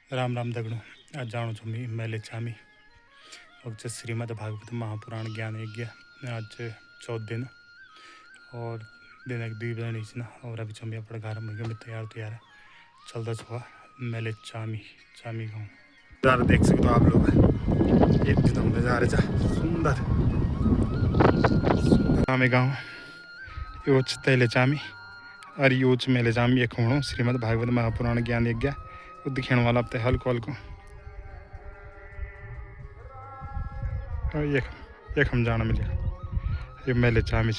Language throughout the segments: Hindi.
राम राम दगड़ू। आज जाणु छो मी मेले चामी और श्रीमद् भागवत महापुराण ज्ञान यज्ञ आज 14 दिन और दिन एक 2 बजे ना और अभी छमी अपने घर में तैयार चलता छुआ मेले चामी चामी गाँव नज़ारा देख सकते हो आप लोग। एक दिन हम नज़ारे जा सुंदर चामी गाँव योच तेले चामी और योच मेले चामी एक होणो श्रीमद् भागवत महापुराण ज्ञान यज्ञ दिखने वाला अब हल्को हल्को एक हम जाना मिले ये मेले चामी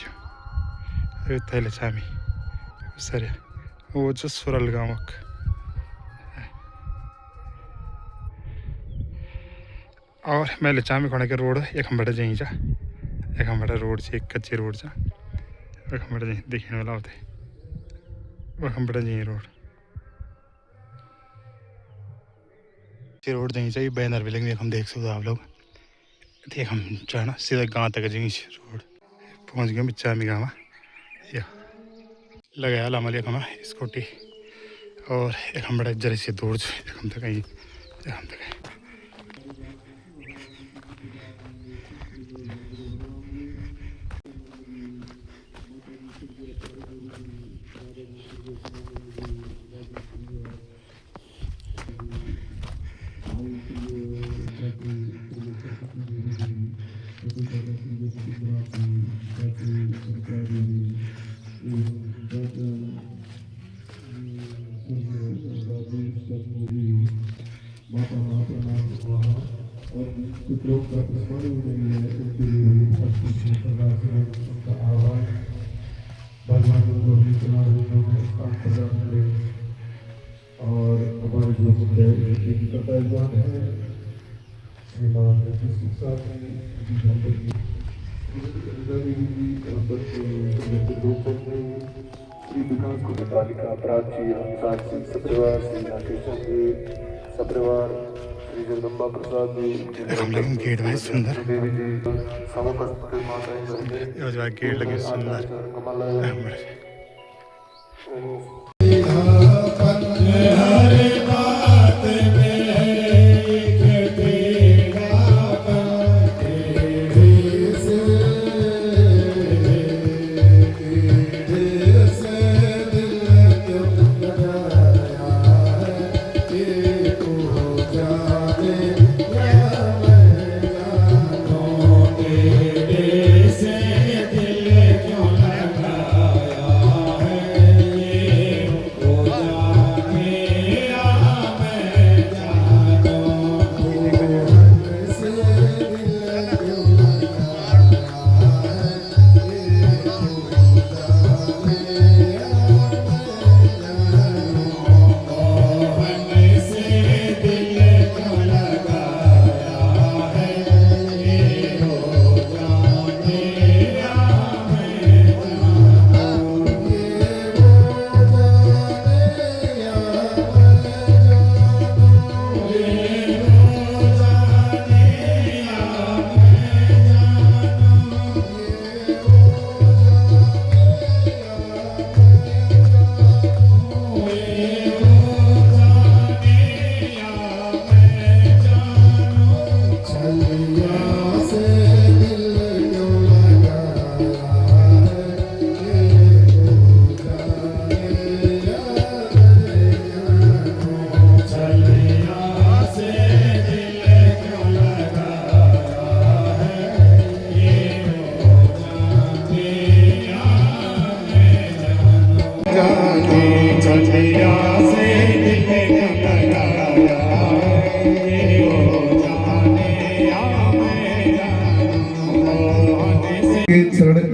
ये तेले चामी सर वो जो सुरल गाँव और मेले चामी खोने के रोड एक हम बड़ा जाई जा एक हम बड़ा रोड से एक कच्ची रोड जा एक हम बड़ा दिखने वाला होते वो हम बड़ा जाई रोड रोड जानी चाहिए बैनर भी लगे हम देख सकते हो आप लोग। देख हम जाना सीधा गाँव तक जाइए रोड पहुँच गए चामी गाँव या लगाया हमारे हम स्कूटी और एक हम बड़ा जरा से दूर हम तक कहीं हम तक और हमारे जो मुद्दे कर्तव्यवान है श्रीमान विकास को बालिका प्राची साक्षी सपरिवार श्री राकेश जी सपरिवार श्री जगदम्बा प्रसाद जी गेट में सुंदर देवी जी समस्त माताएं गेट लगे सुंदर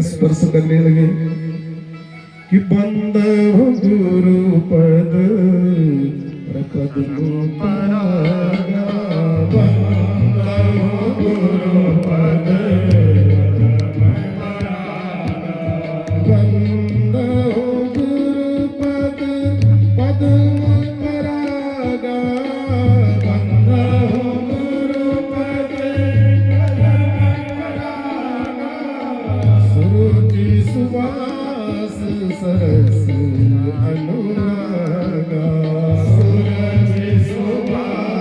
स्पर्श करने लगे कि बंद गुरु पद गुरु पद सरस अनुरागा सूरज सुबह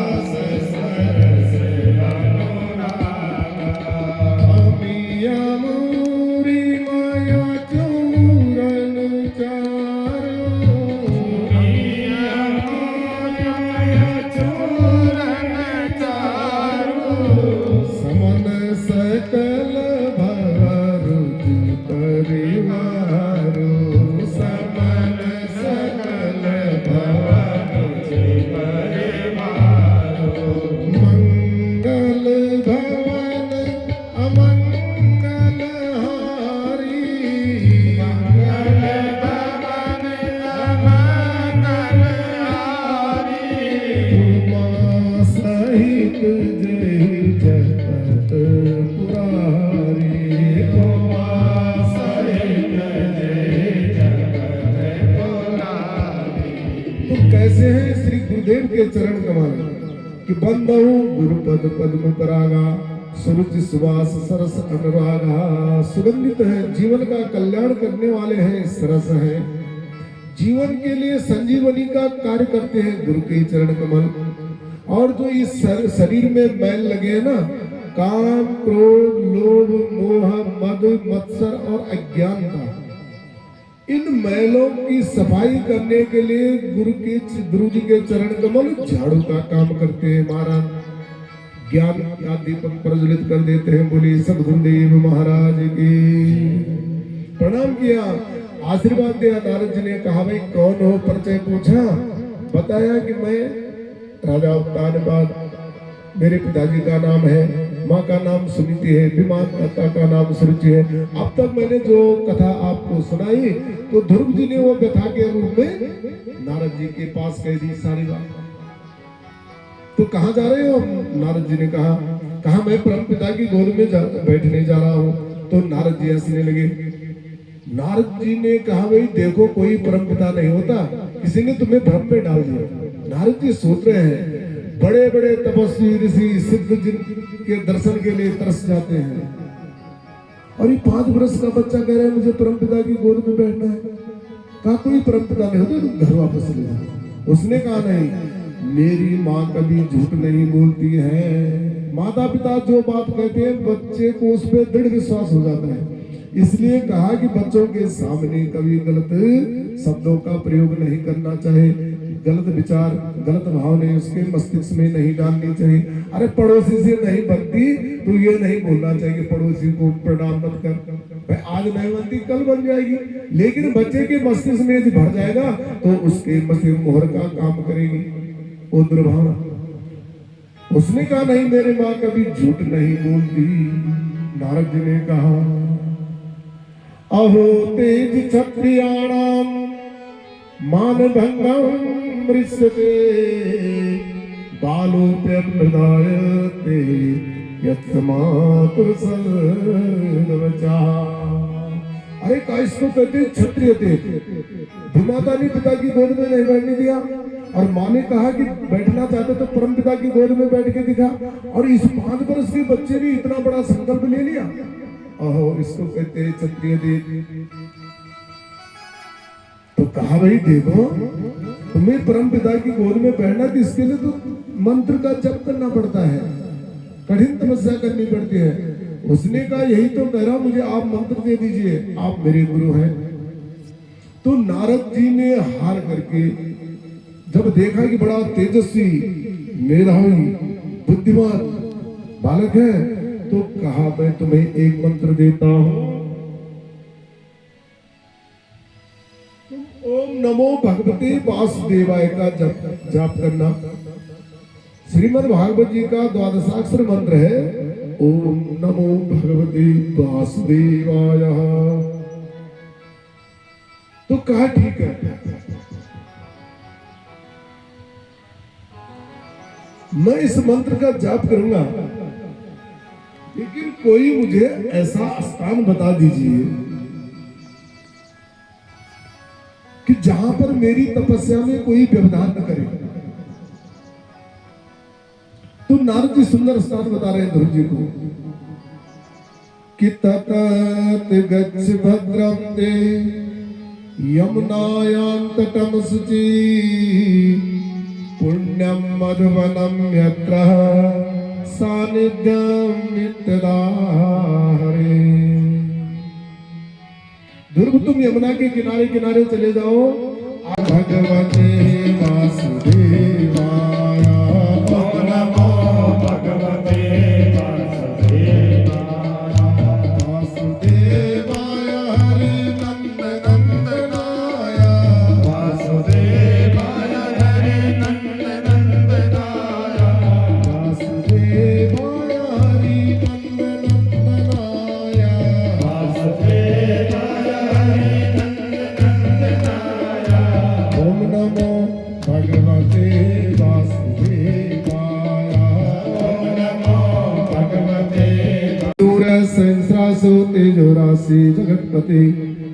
जय जगत पुरारी। उमा सहित जय जगत पुरारी। तो कैसे हैं श्री गुरुदेव के चरण कमल कि बंदहु गुरुपद पद्म परागा, सुरुचि सुवास सरस अनुरागा। सुगंधित है, जीवन का कल्याण करने वाले हैं, सरस है, जीवन के लिए संजीवनी का कार्य करते हैं गुरु के चरण कमल। और जो इस शरीर में मैल लगे ना, काम क्रोध लोभ मोह मद मत्सर और अज्ञानता, इन मैलों की सफाई करने के लिए गुरु जी के चरण कमल झाड़ू का काम करते हैं महाराज। ज्ञान का दीपक प्रज्वलित कर देते हैं। बोले सद्गुरुदेव महाराज की प्रणाम किया, आशीर्वाद दिया। नारद जी ने कहा भाई कौन हो, परिचय पूछा, बताया कि मैं राजा उत्तानपाद, मेरे पिताजी का नाम है, माँ का नाम सुनीति है, विमान माता का नाम सुरुचि है। अब तक मैंने जो कथा आपको सुनाई तो ध्रुव जी ने वो व्यथा के रूप में नारद जी के पास कह दी सारी बात। तो कहाँ जा रहे हो? नारद जी ने कहा मैं परम पिता की गोद में बैठने जा रहा हूँ। तो नारद जी हंसने लगे। नारद जी ने कहा भाई देखो कोई परम पिता नहीं होता, किसी ने तुम्हें भ्रम में डाल दिया। नारद जी सोच रहे हैं बड़े बड़े तपस्वी ऋषि सिद्ध जिन के दर्शन के लिए तरस जाते हैं, और ये 5 वर्ष का बच्चा कह रहा है मुझे परम पिता की गोद में बैठना है। कहा कोई परम पिता नहीं होता, तुम घर वापस चले जाओ। उसने कहा नहीं, मेरी माँ कभी झूठ नहीं बोलती है। माता पिता जो बात कहते हैं बच्चे को उस पर दृढ़ विश्वास हो जाता है। इसलिए कहा कि बच्चों के सामने कभी गलत शब्दों का प्रयोग नहीं करना चाहिए, गलत विचार गलत भावना उसके मस्तिष्क में नहीं डालनी चाहिए। अरे पड़ोसी से नहीं बनती तो ये नहीं बोलना चाहिए कि पड़ोसी को प्रणाम मत कर, आज नहीं बनती कल बन जाएगी। लेकिन बच्चे के मस्तिष्क में यदि भर जाएगा तो उसके मस्तिष्क मोहर का काम करेगी वो दुर्भावना। उसने कहा नहीं, मेरी माँ कभी झूठ नहीं बोलती। नारद जी ने कहा अहो तेज क्षत्रियाणाम मान भंगम मृष्यते बालोप्यप्रदायते यत्मातुर सर्वचा। अरे का इसको कहते क्षत्रिय थे। भूमाता ने पिता की गोद में नहीं बैठने दिया, और माँ ने कहा कि बैठना चाहते तो परम पिता की गोद में बैठ के दिखा, और इस 5 वर्ष के बच्चे ने इतना बड़ा संकल्प ले लिया। ओहो, इसको कहते हैं क्षत्रिय देव। तो कहा भाई देखो तुम्हें परम पिता की गोद में बैठना थी, इसके लिए तो मंत्र का जप करना पड़ता है, कठिन तपस्या करनी पड़ती है। उसने कहा यही तो कह रहा, मुझे आप मंत्र दे दीजिए, आप मेरे गुरु हैं। तो नारद जी ने हार करके जब देखा कि बड़ा तेजस्वी मेधावी बुद्धिमान बालक है, तो कहा मैं तुम्हें एक मंत्र देता हूं, तुम ओम नमो भगवते वासुदेवाय का जाप करना। श्रीमद् भागवत जी का 12 मंत्र है ओम नमो भगवते वासुदेवाय। तो कहा ठीक है, मैं इस मंत्र का जाप करूंगा, लेकिन कोई मुझे ऐसा स्थान बता दीजिए कि जहां पर मेरी तपस्या में कोई व्यवधान न करे। तो नारद जी सुंदर स्थान बता रहे हैं ध्रुव जी को कि ततत गच्छ भद्रम ते यमुनायां तटम शुचि पुण्यम मधुवनम यत्र सानिध्यम नित्यदा हरे। ध्रुव तुम यमुना के किनारे किनारे चले जाओ। भगवते वासुदेवाय ओम नमो भगवते वासुदेवाय। वासुदेवाय हरि नंदनाय वासुदेवाय हरि नंदनाय वासुदेवाय हरि नंदनाय वासुदेवाय हरि नंदनाय। ओम नमो भगवते निवासी जगतपते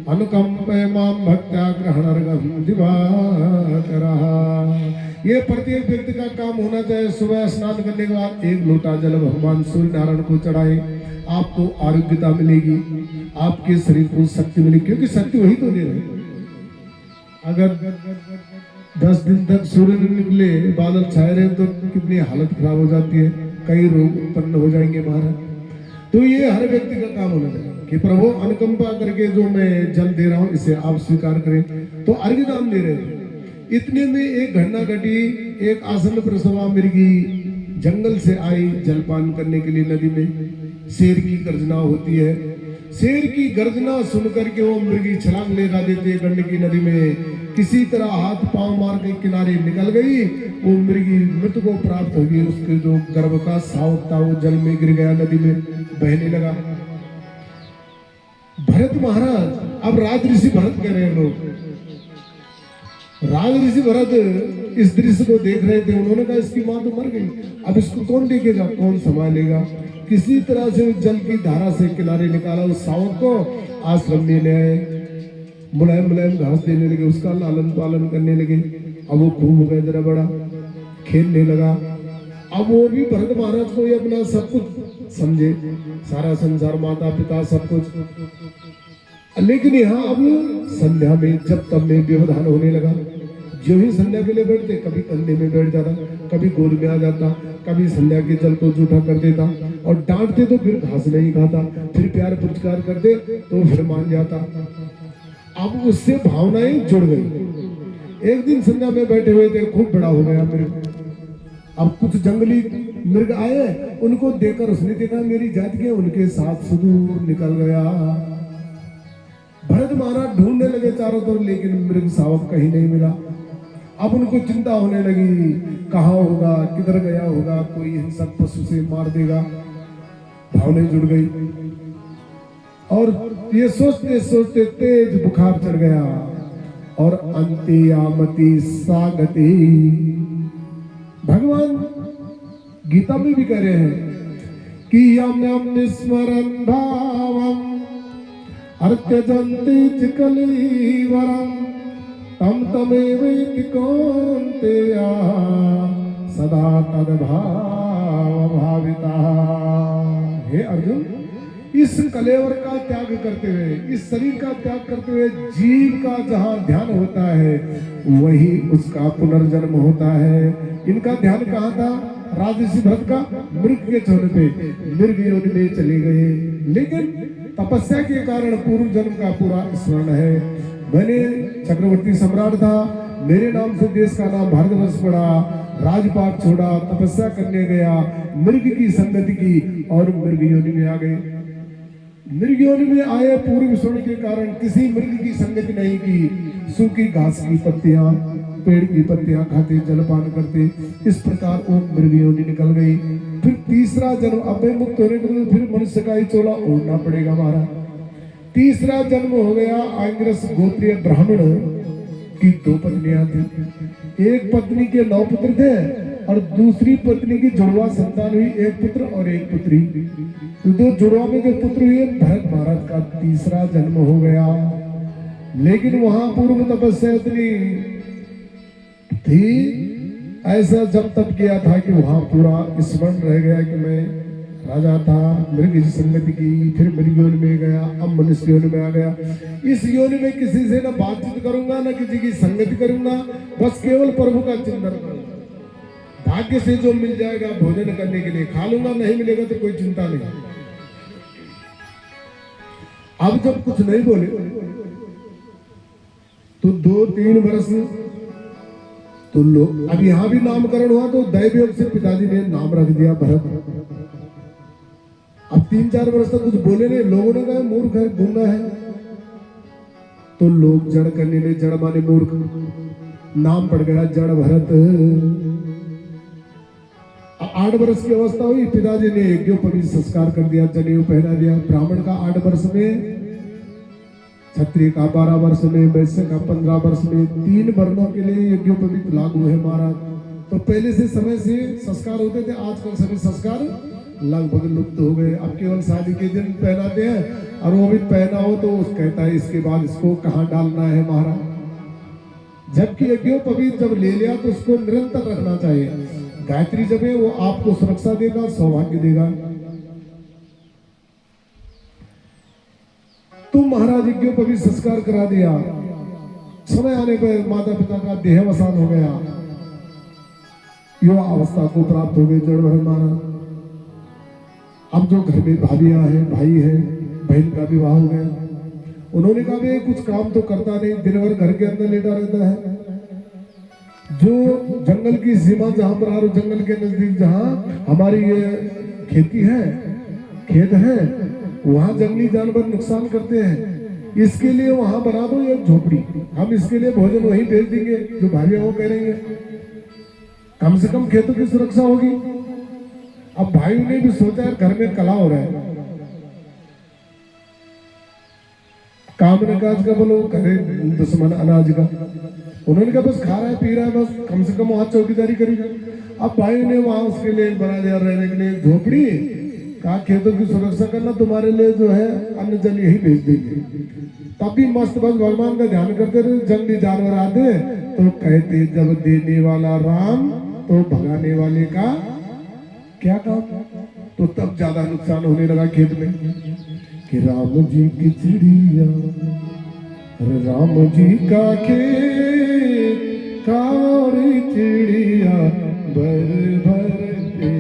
अनुकंपय माम भक्त्या ग्रहणार्घं दिवाकरः। ये प्रत्येक व्यक्ति का काम होना चाहिए, सुबह स्नान करने के बाद 1 लोटा जल भगवान सूर्य नारायण को चढ़ाए, आपको आरोग्यता मिलेगी, आपके शरीर को शक्ति मिलेगी, क्योंकि शक्ति वही तो दे रहे हैं। अगर 10 दिन तक सूर्य न निकले, बादल छाए रहे, तो कितनी हालत खराब हो जाती है, कई रोग उत्पन्न हो जाएंगे महाराज। तो ये हर व्यक्ति का काम होना चाहिए कि प्रभु अनुकंपा करके जो मैं जल दे रहा हूं इसे आप स्वीकार करें। तो अर्घ्य दान दे रहे थे। इतने में एक घटना घटी। एक आसन प्रसवा मिर्गी जंगल से आई जलपान करने के लिए नदी में। शेर की गर्जना होती है। शेर की गर्जना सुनकर के वो मृगी छलांग लगा देते गंडकी नदी में। किसी तरह हाथ पांव मार के किनारे निकल गई। वो मृगी मृत को प्राप्त हो गई। उसके जो गर्भ का शावक था वो जल में गिर गया, नदी में बहने लगा। भरत महाराज, अब राज ऋषि भरत कह रहे हैं लोग, राज ऋषि भरत इस दृश्य को देख रहे थे। उन्होंने कहा इसकी मां तो मर गई, अब इसको कौन देखेगा, कौन संभालेगा। किसी तरह से उस जल की धारा से किनारे निकाला, उस शावक को आश्रम में ले आए। मुलायम मुलायम घास देने लगे, उसका लालन पालन करने लगे। अब वो खूब हो गया, जरा बड़ा खेलने लगा। अब वो भी भरत महाराज को ही अपना सब कुछ समझे, सारा संसार, माता पिता सब कुछ। लेकिन यहाँ अब संध्या में जब तब में व्यवधान होने लगा। जो ही संध्या के लिए बैठते, कभी कंधे में बैठ जाता, कभी गोद में आ जाता, कभी संध्या के जल को जूठा कर देता और डांटते तो फिर घास नहीं खाता, फिर प्यार पुरस्कार करते तो फिर मान जाता। अब उससे भावनाएं जुड़ गई। एक दिन संध्या में बैठे हुए थे, खूब बड़ा हो गया मृग। अब कुछ जंगली मृग आए, उनको देखकर उसने देखा मेरी जाति के, उनके साथ सुदूर निकल गया। भरत महाराज ढूंढने लगे चारों तरफ, लेकिन मृग शावक कहीं नहीं मिला। अब उनको चिंता होने लगी, कहाँ होगा, किधर गया होगा, कोई हिंसक पशु से मार देगा। भावनाएं जुड़ गई और ये सोचते सोचते तेज बुखार चढ़ गया और अंत्यामति सागति। भगवान गीता में भी कह रहे हैं कि यम यम निस्मरन् भावम अर्त्यजन्ति च कलेवरम तम तमेवेति कौन्तेय सदा तद्भाव भाविता। हे अर्जुन, इस कलेवर का त्याग करते हुए, इस शरीर का त्याग करते हुए जीव का जहाँ ध्यान होता है वही उसका पुनर्जन्म होता है। इनका ध्यान कहाँ था? राजर्षि भरत का मृग के छोड़ने पे मृग योनि में चले गए, लेकिन तपस्या के कारण पूर्व जन्म का पूरा स्मरण है। मैंने चक्रवर्ती सम्राट था, मेरे नाम से देश का नाम भारतवर्ष पड़ा, राजपाट छोड़ा, तपस्या करने गया, मृग की संगति की और मृग योनि में आ गए। मृग योनि में आए, पूर्व स्वर्ण के कारण किसी मृग की संगति नहीं की। सूखी घास की पत्तियां, पेड़ की पत्तियां खाते, जलपान करते, इस प्रकार वो मृग योनि निकल गई। फिर तीसरा जन्म, अभय मुक्त होने के बाद फिर मनुष्य का ही चोला ओढ़ना पड़ेगा महाराज। तीसरा जन्म हो गया आंग्रस गोत्रीय ब्राह्मण की 2 पत्नियां थी। एक पत्नी के 9 पुत्र थे और दूसरी पत्नी की जुड़वा संतान हुई, 1 पुत्र और 1 पुत्री। तो 2 जुड़वा में जो पुत्र हुए, भरत महाराज का तीसरा जन्म हो गया। लेकिन वहां पूर्व तपस्या इतनी थी, ऐसा जब तब किया था कि वहां पूरा स्मरण रह गया कि मैं राजा था, मृग की संगति की, फिर मृग योनि में गया, अब मनुष्य योनि में आ गया। इस योनि में किसी से ना बातचीत करूंगा, ना किसी की संगति करूंगा, बस केवल प्रभु का चिंतन करूंगा। भाग्य से जो मिल जाएगा भोजन करने के लिए खा लूंगा, नहीं मिलेगा तो कोई चिंता नहीं। अब जब कुछ नहीं बोले तो 2-3 वर्ष तो लोग, अब यहां भी नामकरण हुआ तो दैवयोग से पिताजी ने नाम रख दिया भरत। अब 3-4 वर्ष तक कुछ बोले नहीं, लोगों ने कहा मूर्ख है, गूंगा है। तो लोग जड़ करने लगे, जड़ माने मूर्ख, नाम पड़ गया जड़ भरत। 8 वर्ष की अवस्था हुई, पिताजी ने यज्ञोपवीत संस्कार कर दिया, जनेऊ पहना दिया। ब्राह्मण का 8 वर्ष में, क्षत्रिय का 12 वर्ष में, वैश्य का 15 वर्ष में, 3 वर्णों के लिए यज्ञोपवीत लागू है महाराज। तो पहले से समय से संस्कार होते थे, आजकल सभी संस्कार लगभग लुप्त हो गए। अब केवल शादी के दिन पहनाते हैं, और वो भी पहना हो तो उस कहता है इसके बाद इसको कहाँ डालना है महाराज। जबकि यज्ञोपवीत जब ले लिया तो उसको निरंतर रखना चाहिए। गायत्री जब है वो आपको सुरक्षा देगा, सौभाग्य देगा। तुम महाराज यज्ञोपवीत संस्कार करा दिया, समय आने पर माता पिता का देहावसान हो गया, युवा अवस्था को प्राप्त हो गए जड़ भर महाराज। अब जो घर में भाभियां हैं, भाई है, बहन का विवाह हो गया। उन्होंने कहा भाई कुछ काम तो करता नहीं, दिन भर घर के अंदर लेटा रहता है। जो जंगल की सीमा जहां पर, जंगल के नजदीक जहां हमारी ये खेती है, खेत है, वहां जंगली जानवर नुकसान करते हैं। इसके लिए वहां बना दो एक झोपड़ी, हम इसके लिए भोजन वहीं भेज देंगे। जो भाइयों वो करेंगे, कम से कम खेतों की सुरक्षा होगी। अब भाइयों ने भी सोचा है घर में कला हो रहा है, काम ने काज का बोलो करे दुश्मन अनाज का। उन्होंने कहा बस खा रहा है पी रहा है, बस कम से कम वहां चौकीदारी करेगा। अब भाई ने वहां उसके लिए बना दिया रहने के लिए झोपड़ी। कहा खेतों की सुरक्षा करना, तुम्हारे लिए जो है अन्न जल यही भेज देंगे। तब भी मस्त बस भगवान का ध्यान करते रहे। जंगली जानवर आते तो कहते जब देने वाला राम तो भगाने वाले का क्या काम। तो तब ज्यादा नुकसान होने लगा खेत में कि राम जी की चिड़िया, अरे राम जी का खेत कारी चिड़िया भर भर के।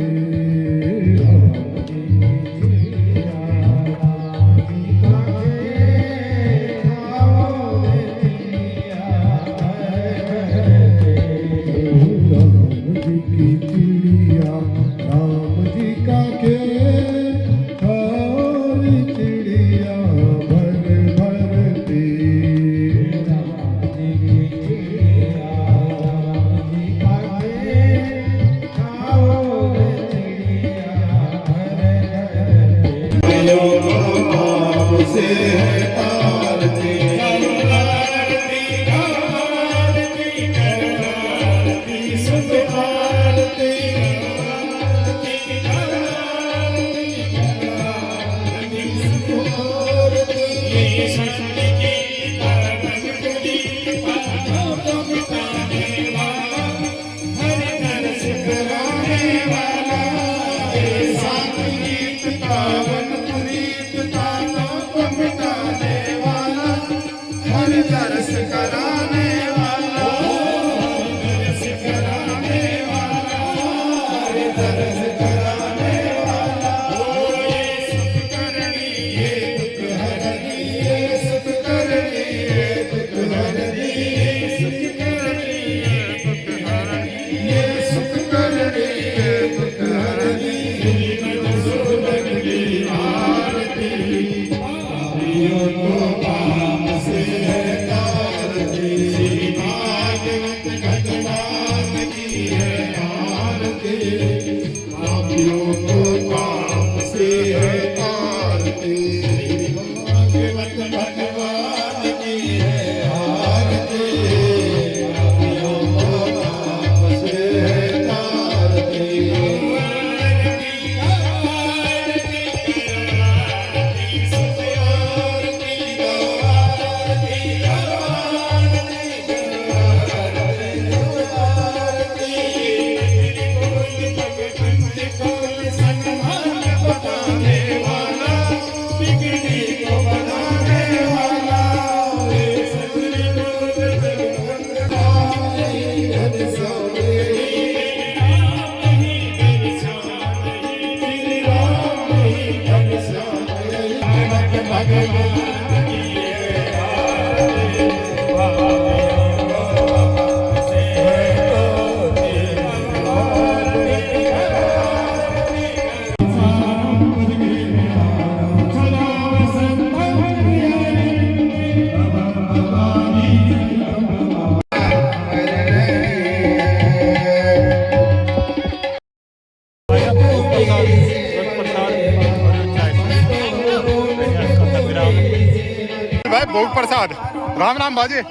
भोग प्रसाद राम राम बाजी,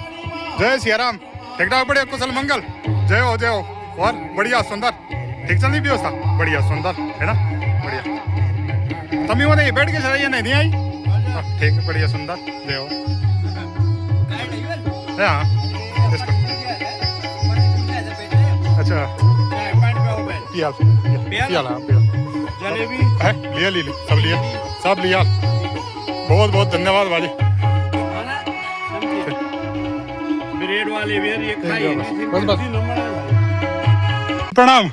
जय सिया राम। ठीक ठाक बढ़िया कुशल मंगल, जय हो जय हो। और बढ़िया सुंदर ठीक चल रही व्यवस्था, बढ़िया सुंदर है ना। बढ़िया तमी वो नहीं बैठ के चलाइए नहीं आई ठीक है बढ़िया सुंदर ले हाँ इसको अच्छा पिया पिया जलेबी है लिया ली सब लिया बहुत बहुत धन्यवाद बाजी ब्रेड वाले भी ये बस, खाइए बस। प्रणाम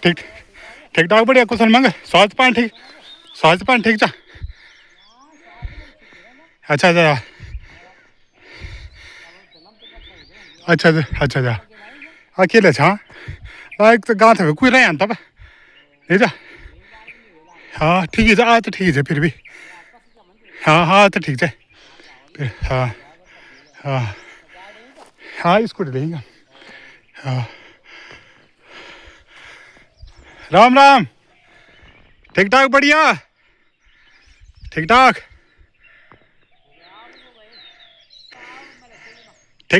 ठीक ठीक ठाक बढ़िया कुशल मंगल स्वास्थ्य पान ठीक चा अच्छा अच्छा अकेले छा एक तो गाँव थे कोई रहे हैं तब नहीं जा हाँ ठीक है आ तो ठीक है फिर भी हाँ तो ठीक है फिर हाँ स्कूटी लेंगे हाँ राम ठीक ठाक बढ़िया ठीक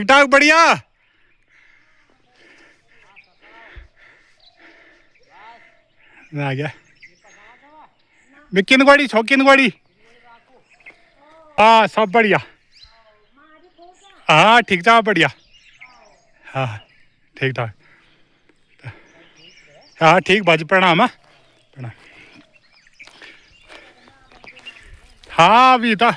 ठाक बढ़िया आ गया बिकिन गाड़ी छौकिन गाड़ी हाँ सब बढ़िया हाँ ठीक ठाक बढ़िया हाँ ठीक ठाक हाँ ठीक बाजी प्रणाम प्रणाम हाँ भी था